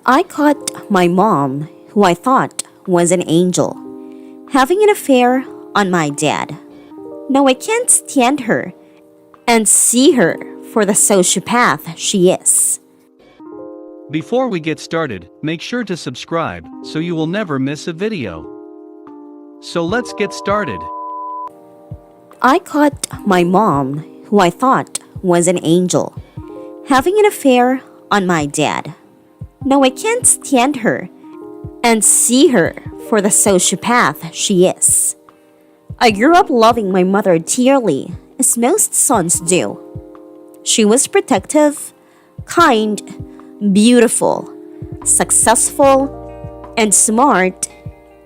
I caught my mom, who I thought was an angel, having an affair on my dad. Now I can't stand her and see her for the sociopath she is. Before we get started, make sure to subscribe so you will never miss a video. So let's get started. I caught my mom, who I thought was an angel, having an affair on my dad. Now I can't stand her and see her for the sociopath she is. I grew up loving my mother dearly, as most sons do. She was protective, kind, beautiful, successful, and smart,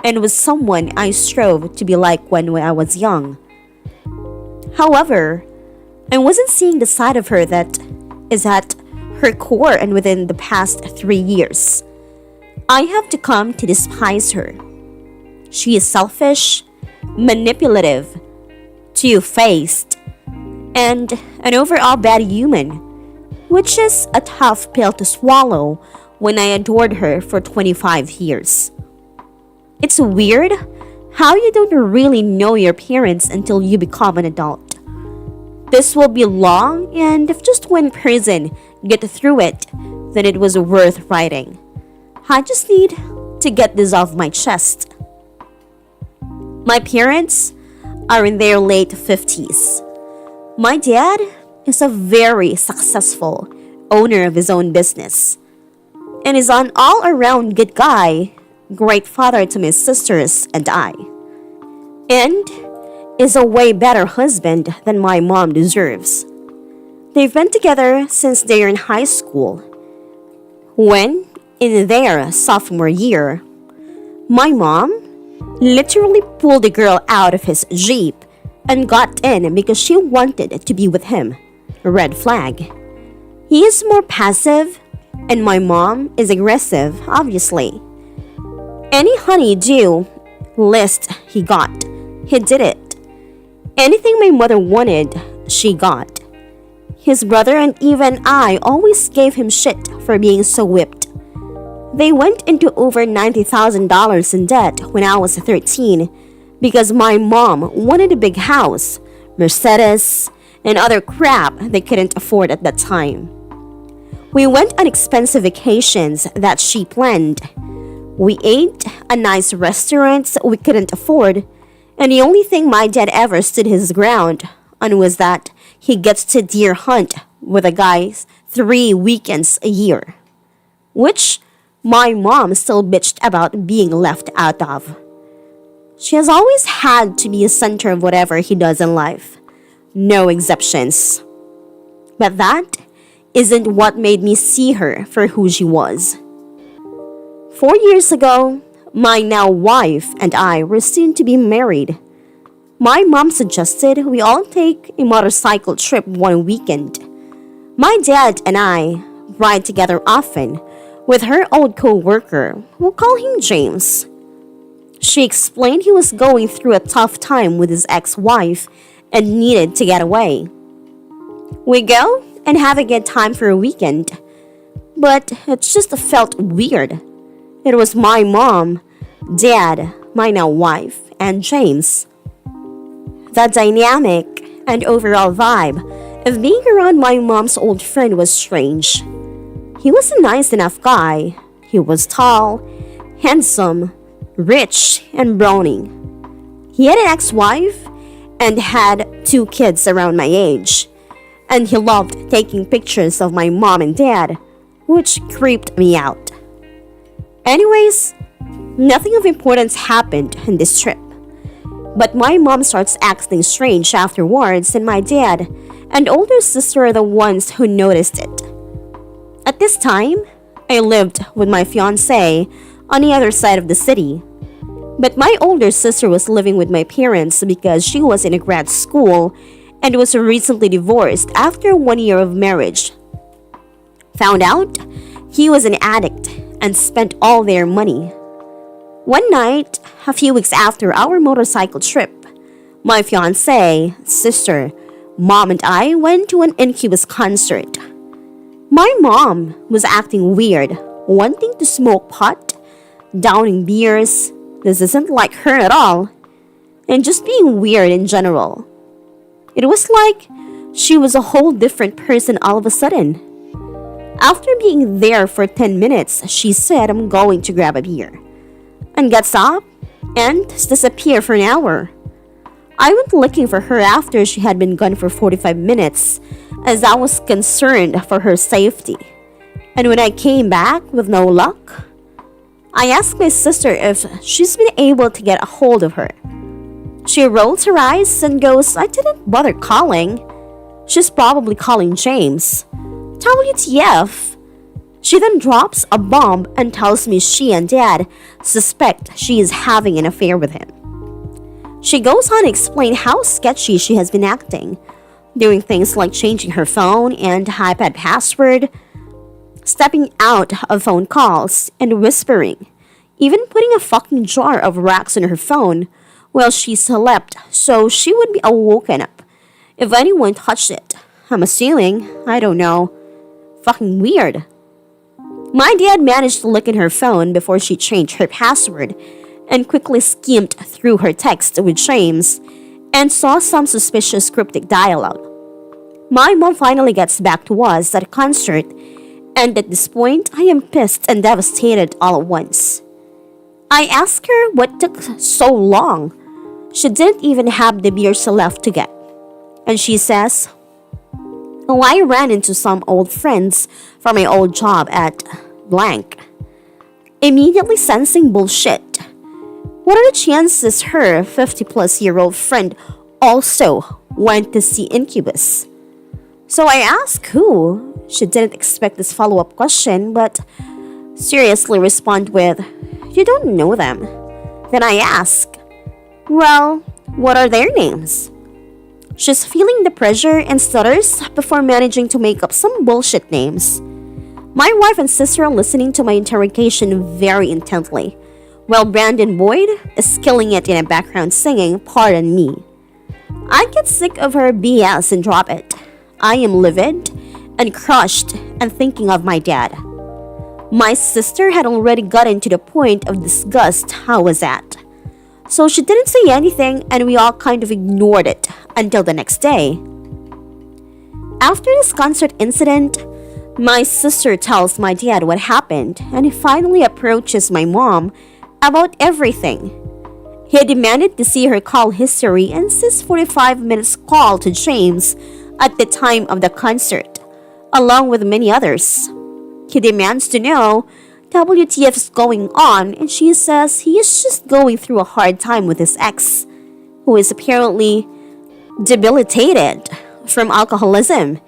and was someone I strove to be like when I was young. However, I wasn't seeing the side of her that is at her core, and within the past 3 years, I have to come to despise her. She is selfish, manipulative, two-faced, and an overall bad human, which is a tough pill to swallow when I adored her for 25 years. It's weird how you don't really know your parents until you become an adult. This will be long, and if just one person get through it, then it was worth writing. I just need to get this off my chest. My parents are in their late 50s. My dad is a very successful owner of his own business and is an all-around good guy, great father to my sisters and I, and is a way better husband than my mom deserves. They've been together since they are in high school, when, in their sophomore year, my mom literally pulled the girl out of his Jeep and got in because she wanted to be with him. Red flag. He is more passive, and my mom is aggressive, obviously. Any honey-do list he got, he did it. Anything my mother wanted, she got. His brother and even I always gave him shit for being so whipped. They went into over $90,000 in debt when I was 13 because my mom wanted a big house, Mercedes, and other crap they couldn't afford at that time. We went on expensive vacations that she planned. We ate at nice restaurants we couldn't afford, and the only thing my dad ever stood his ground on was that he gets to deer hunt with the guys 3 weekends a year, which my mom still bitched about being left out of. She has always had to be a center of whatever he does in life. No exceptions. But that isn't what made me see her for who she was. 4 years ago, my now wife and I were soon to be married. My mom suggested we all take a motorcycle trip one weekend. My dad and I ride together often with her old co-worker, we'll call him James. She explained he was going through a tough time with his ex-wife and needed to get away. We go and have a good time for a weekend, but it just felt weird. It was my mom, dad, my now wife, and James. The dynamic and overall vibe of being around my mom's old friend was strange. He was a nice enough guy. He was tall, handsome, rich, and brawny. He had an ex-wife and had 2 kids around my age, and he loved taking pictures of my mom and dad, which creeped me out. Anyways, nothing of importance happened in this trip, but my mom starts acting strange afterwards, and my dad and older sister are the ones who noticed it. At this time, I lived with my fiancé on the other side of the city, but my older sister was living with my parents because she was in a grad school and was recently divorced after 1 year of marriage. Found out he was an addict and spent all their money. One night, a few weeks after our motorcycle trip, my fiancé, sister, mom, and I went to an Incubus concert. My mom was acting weird, wanting to smoke pot, downing beers. This isn't like her at all, and just being weird in general. It was like she was a whole different person all of a sudden. After being there for 10 minutes, she said, "I'm going to grab a beer," and gets up and disappeared for an hour. I went looking for her after she had been gone for 45 minutes, as I was concerned for her safety. And when I came back with no luck, I asked my sister if she's been able to get a hold of her. She rolls her eyes and goes, "I didn't bother calling. She's probably calling James. WTF?" She then drops a bomb and tells me she and Dad suspect she is having an affair with him. She goes on to explain how sketchy she has been acting, doing things like changing her phone and iPad password, stepping out of phone calls, and whispering, even putting a fucking jar of rocks on her phone while she slept so she would be awoken up if anyone touched it. I'm assuming, I don't know. Fucking weird. My dad managed to look in her phone before she changed her password and quickly skimmed through her text with James and saw some suspicious cryptic dialogue. My mom finally gets back to us at a concert, and at this point, I am pissed and devastated all at once. I ask her what took so long. She didn't even have the beers left to get. And she says, "Oh, I ran into some old friends from my old job at blank." Immediately sensing bullshit. What are the chances her 50-plus-year-old friend also went to see Incubus? So I ask who. She didn't expect this follow-up question, but seriously respond with, "You don't know them." Then I ask, "Well, what are their names?" She's feeling the pressure and stutters before managing to make up some bullshit names. My wife and sister are listening to my interrogation very intently, while Brandon Boyd is killing it in the background singing "Pardon Me." I get sick of her BS and drop it. I am livid and crushed and thinking of my dad. My sister had already gotten to the point of disgust I was at. So she didn't say anything and we all kind of ignored it until the next day. After this concert incident, my sister tells my dad what happened and he finally approaches my mom about everything. He demanded to see her call history and sees 45 minutes call to James at the time of the concert, along with many others. He demands to know WTF is going on, and she says he is just going through a hard time with his ex, who is apparently debilitated from alcoholism,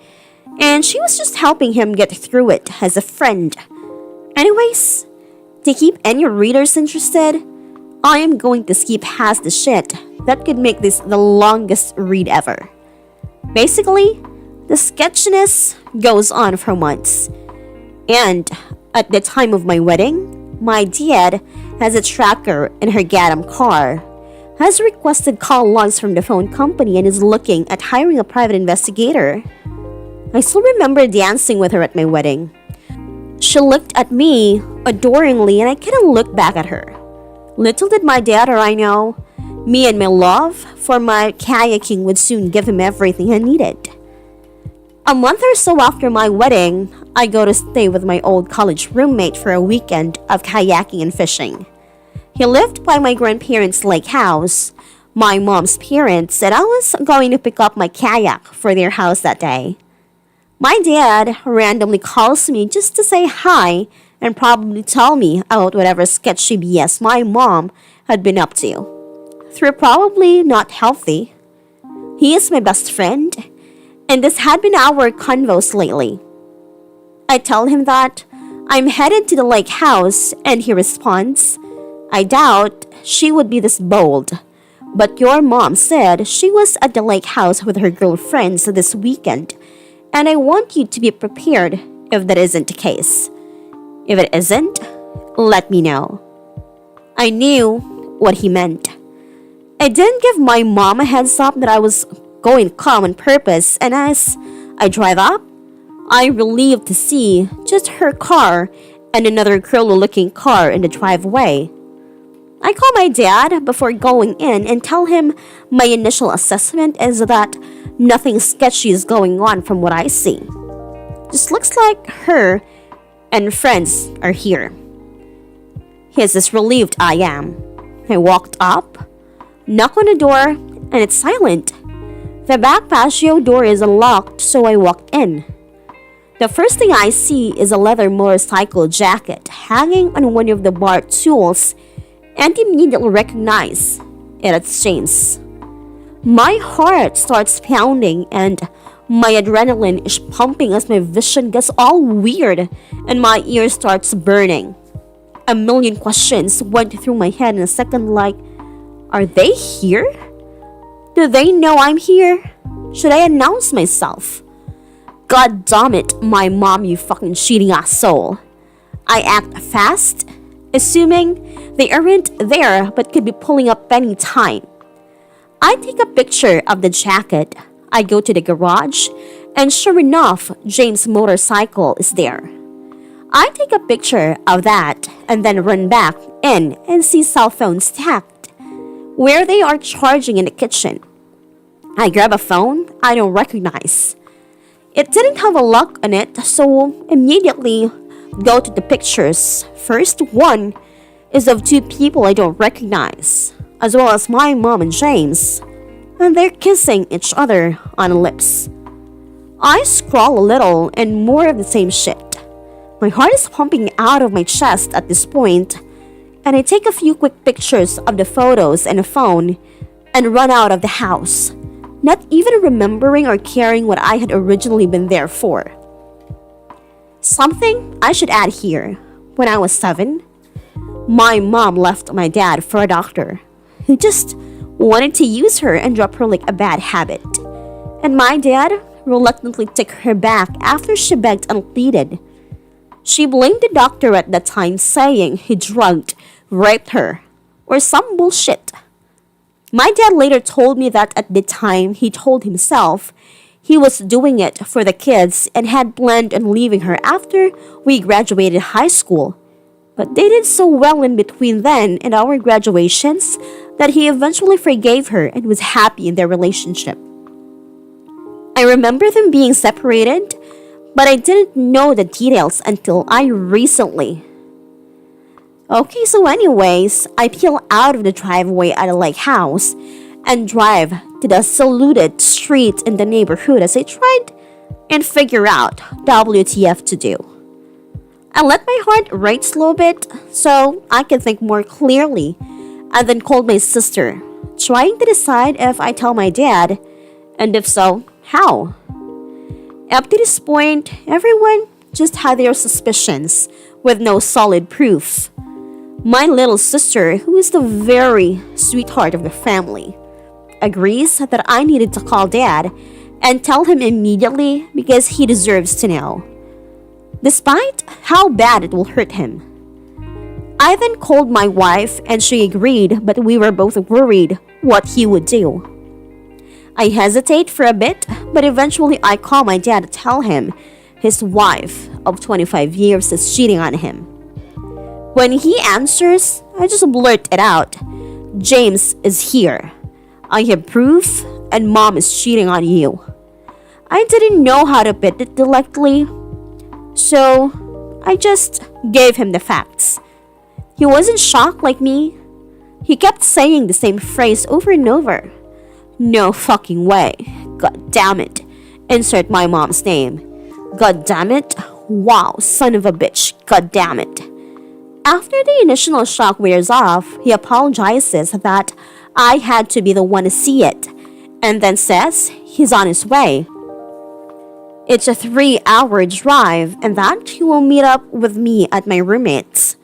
and she was just helping him get through it as a friend. Anyways, to keep any readers interested, I am going to skip past the shit that could make this the longest read ever. Basically, the sketchiness goes on for months, and at the time of my wedding, my dad has a tracker in her Gatham car, has requested call logs from the phone company and is looking at hiring a private investigator. I still remember dancing with her at my wedding. She looked at me adoringly and I couldn't look back at her. Little did my dad or I know, me and my love for my kayaking would soon give him everything he needed. A month or so after my wedding, I go to stay with my old college roommate for a weekend of kayaking and fishing. He lived by my grandparents' lake house, my mom's parents, and I was going to pick up my kayak for their house that day. My dad randomly calls me just to say hi and probably tell me about whatever sketchy BS my mom had been up to. Through probably not healthy. He is my best friend, and this had been our convos lately. I tell him that I'm headed to the lake house, and he responds, "I doubt she would be this bold, but your mom said she was at the lake house with her girlfriends this weekend, and I want you to be prepared if that isn't the case. If it isn't, let me know." I knew what he meant. I didn't give my mom a heads up that I was going to come on purpose, and as I drive up, I'm relieved to see just her car and another curly-looking car in the driveway. I call my dad before going in and tell him my initial assessment is that nothing sketchy is going on from what I see. Just looks like her and friends are here. He's as relieved I am. I walked up, knocked on the door, and it's silent. The back patio door is unlocked, so I walked in. The first thing I see is a leather motorcycle jacket hanging on one of the bar stools, and immediately recognize it as James. My heart starts pounding and my adrenaline is pumping as my vision gets all weird and my ear starts burning. A million questions went through my head in a second, like, are they here? Do they know I'm here? Should I announce myself? God damn it, my mom, you fucking cheating asshole. I act fast, assuming they aren't there but could be pulling up any time. I take a picture of the jacket. I go to the garage, and sure enough, James' motorcycle is there. I take a picture of that and then run back in and see cell phones stacked where they are charging in the kitchen. I grab a phone I don't recognize. It didn't have a lock on it, so immediately go to the pictures. First one is of two people I don't recognize, as well as my mom and James, and they're kissing each other on the lips. I scroll a little and more of the same shit. My heart is pumping out of my chest at this point, and I take a few quick pictures of the photos and a phone and run out of the house, not even remembering or caring what I had originally been there for. Something I should add here. When I was 7, my mom left my dad for a doctor who just wanted to use her and drop her like a bad habit. And my dad reluctantly took her back after she begged and pleaded. She blamed the doctor at the time, saying he drugged, raped her, or some bullshit. My dad later told me that at the time he told himself he was doing it for the kids and had planned on leaving her after we graduated high school. But they did so well in between then and our graduations that he eventually forgave her and was happy in their relationship. I remember them being separated, but I didn't know the details until I recently. Okay, so anyways, I peel out of the driveway at a lake house and drive to the secluded street in the neighborhood as I tried and figure out WTF to do. I let my heart rate slow a bit so I can think more clearly, and then called my sister, trying to decide if I tell my dad, and if so, how. Up to this point, everyone just had their suspicions with no solid proof. My little sister, who is the very sweetheart of the family, agrees that I needed to call Dad and tell him immediately because he deserves to know, despite how bad it will hurt him. I then called my wife and she agreed, but we were both worried what he would do. I hesitate for a bit, but eventually I call my dad to tell him his wife of 25 years is cheating on him. When he answers, I just blurt it out. James is here. I have proof and mom is cheating on you. I didn't know how to put it directly, so I just gave him the facts. He wasn't shocked like me. He kept saying the same phrase over and over. No fucking way. God damn it. Insert my mom's name. God damn it. Wow, son of a bitch. God damn it. After the initial shock wears off, he apologizes that I had to be the one to see it, and then says he's on his way. It's a 3-hour drive and that he will meet up with me at my roommate's.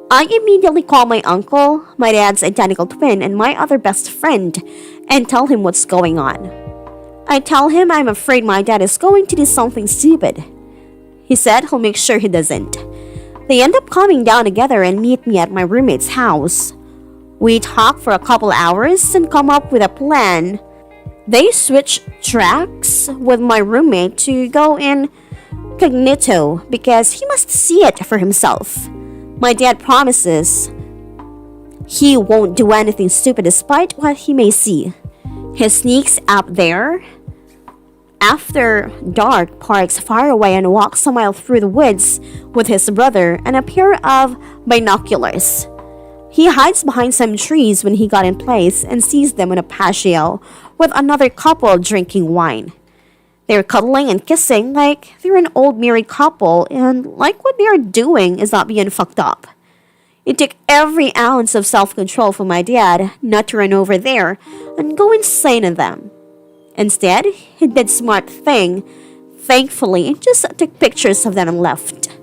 I immediately call my uncle, my dad's identical twin, and my other best friend and tell him what's going on. I tell him I'm afraid my dad is going to do something stupid. He said he'll make sure he doesn't. They end up coming down together and meet me at my roommate's house. We talk for a couple hours and come up with a plan. They switch tracks with my roommate to go in Cognito, because he must see it for himself. My dad promises he won't do anything stupid despite what he may see. He sneaks up there after dark, parks far away, and walks a mile through the woods with his brother and a pair of binoculars. He hides behind some trees when he got in place and sees them on a patio with another couple drinking wine. They're cuddling and kissing like they're an old married couple, and like what they are doing is not being fucked up. It took every ounce of self-control for my dad not to run over there and go insane on them. Instead, he did smart thing. Thankfully, just took pictures of them and left.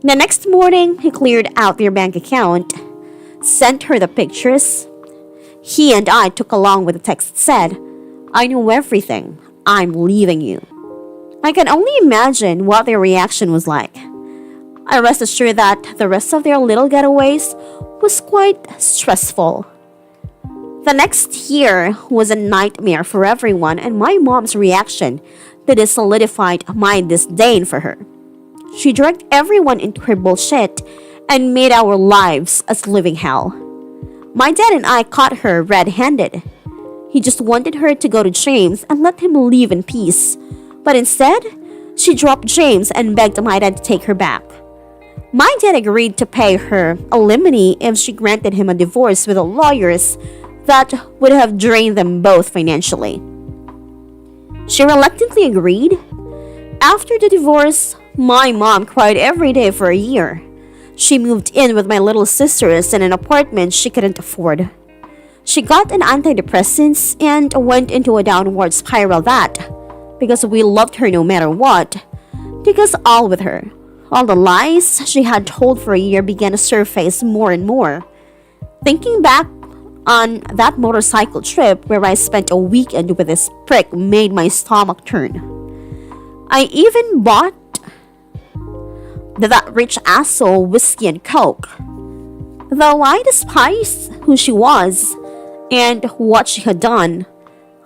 The next morning, he cleared out their bank account, sent her the pictures. He and I took along with the text said, "I know everything. I'm leaving you." I can only imagine what their reaction was like. I rest assured that the rest of their little getaways was quite stressful. The next year was a nightmare for everyone, and my mom's reaction to this solidified my disdain for her. She dragged everyone into her bullshit and made our lives a living hell. My dad and I caught her red-handed. He just wanted her to go to James and let him leave in peace, but instead, she dropped James and begged my dad to take her back. My dad agreed to pay her alimony if she granted him a divorce with the lawyers that would have drained them both financially. She reluctantly agreed. After the divorce, my mom cried every day for a year. She moved in with my little sisters in an apartment she couldn't afford. She got an antidepressants and went into a downward spiral that, because we loved her no matter what, took us all with her. All the lies she had told for a year began to surface more and more. Thinking back on that motorcycle trip where I spent a weekend with this prick made my stomach turn. I even bought that rich asshole whiskey and coke. Though I despised who she was and what she had done,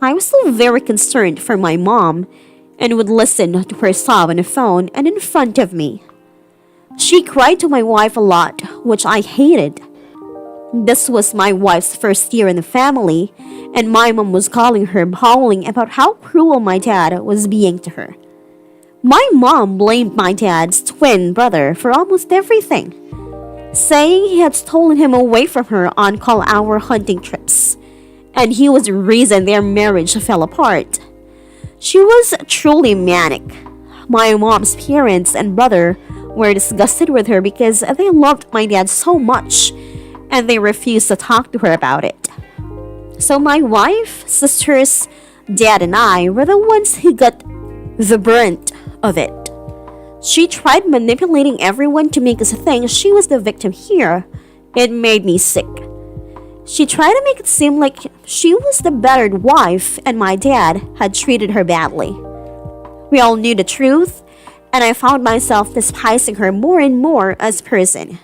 I was still very concerned for my mom and would listen to her sob on the phone and in front of me. She cried to my wife a lot, which I hated. This was my wife's first year in the family, and my mom was calling her bawling about how cruel my dad was being to her. My mom blamed my dad's twin brother for almost everything, saying he had stolen him away from her on call-hour hunting trips, and he was the reason their marriage fell apart. She was truly manic. My mom's parents and brother were disgusted with her because they loved my dad so much, and they refused to talk to her about it. So my wife, sisters, dad, and I were the ones who got the brunt of it. She tried manipulating everyone to make us think she was the victim here. It made me sick. She tried to make it seem like she was the battered wife and my dad had treated her badly. We all knew the truth, and I found myself despising her more and more as a person.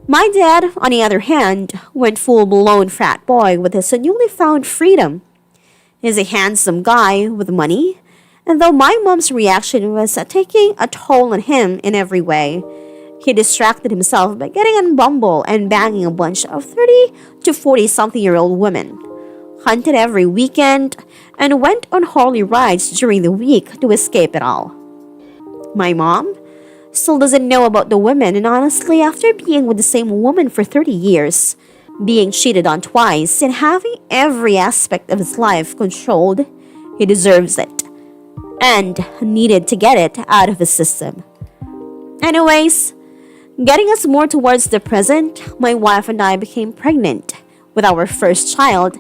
My dad, on the other hand, went full-blown frat boy with his newly found freedom. He's a handsome guy with money, and though my mom's reaction was taking a toll on him in every way, he distracted himself by getting on Bumble and banging a bunch of 30 to 40-something-year-old women, hunted every weekend, and went on Harley rides during the week to escape it all. My mom still doesn't know about the women, and honestly, after being with the same woman for 30 years, being cheated on twice, and having every aspect of his life controlled, he deserves it, and needed to get it out of his system. Anyways, getting us more towards the present, my wife and I became pregnant with our first child,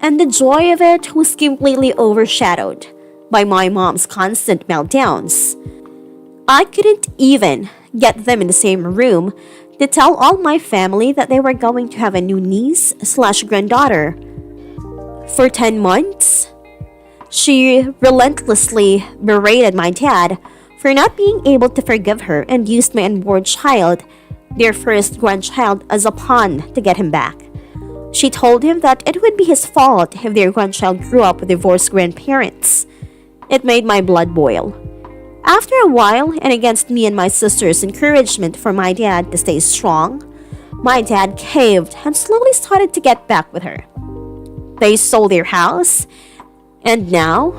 and the joy of it was completely overshadowed by my mom's constant meltdowns. I couldn't even get them in the same room to tell all my family that they were going to have a new niece/granddaughter. For 10 months, she relentlessly berated my dad for not being able to forgive her and used my unborn child, their first grandchild, as a pawn to get him back. She told him that it would be his fault if their grandchild grew up with divorced grandparents. It made my blood boil. After a while, and against me and my sister's encouragement for my dad to stay strong, my dad caved and slowly started to get back with her. They sold their house and now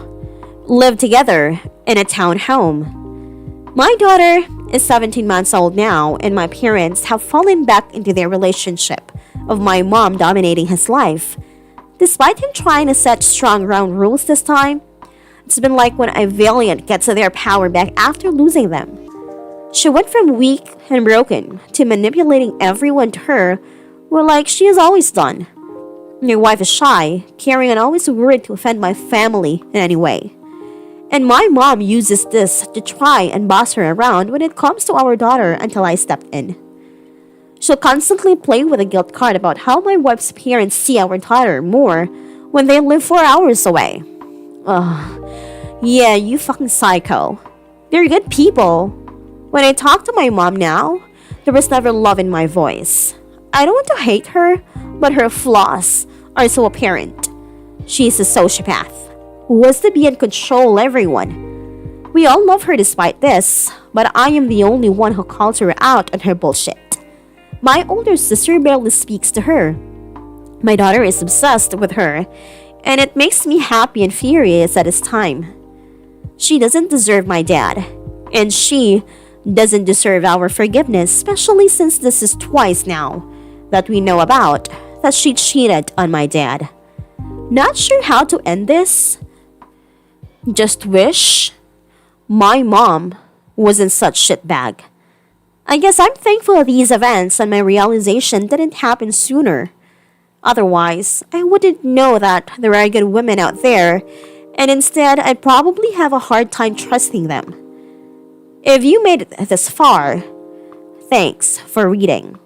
live together in a townhome. My daughter is 17 months old now, and my parents have fallen back into their relationship of my mom dominating his life. Despite him trying to set strong ground rules this time, it's been like when a valiant gets their power back after losing them. She went from weak and broken to manipulating everyone to her, well, like she has always done. My wife is shy, caring, and always worried to offend my family in any way. And my mom uses this to try and boss her around when it comes to our daughter until I stepped in. She'll constantly play with a guilt card about how my wife's parents see our daughter more when they live 4 hours away. Ugh, yeah, you fucking psycho. They're good people. When I talk to my mom now, there was never love in my voice. I don't want to hate her, but her flaws are so apparent. She's a sociopath who wants to be and control everyone. We all love her despite this, but I am the only one who calls her out on her bullshit. My older sister barely speaks to her. My daughter is obsessed with her, and it makes me happy and furious at this time. She doesn't deserve my dad, and she doesn't deserve our forgiveness, especially since this is twice now that we know about that she cheated on my dad. Not sure how to end this. Just wish my mom wasn't such shitbag. I guess I'm thankful of these events and my realization didn't happen sooner. Otherwise, I wouldn't know that there are good women out there, and instead I'd probably have a hard time trusting them. If you made it this far, thanks for reading.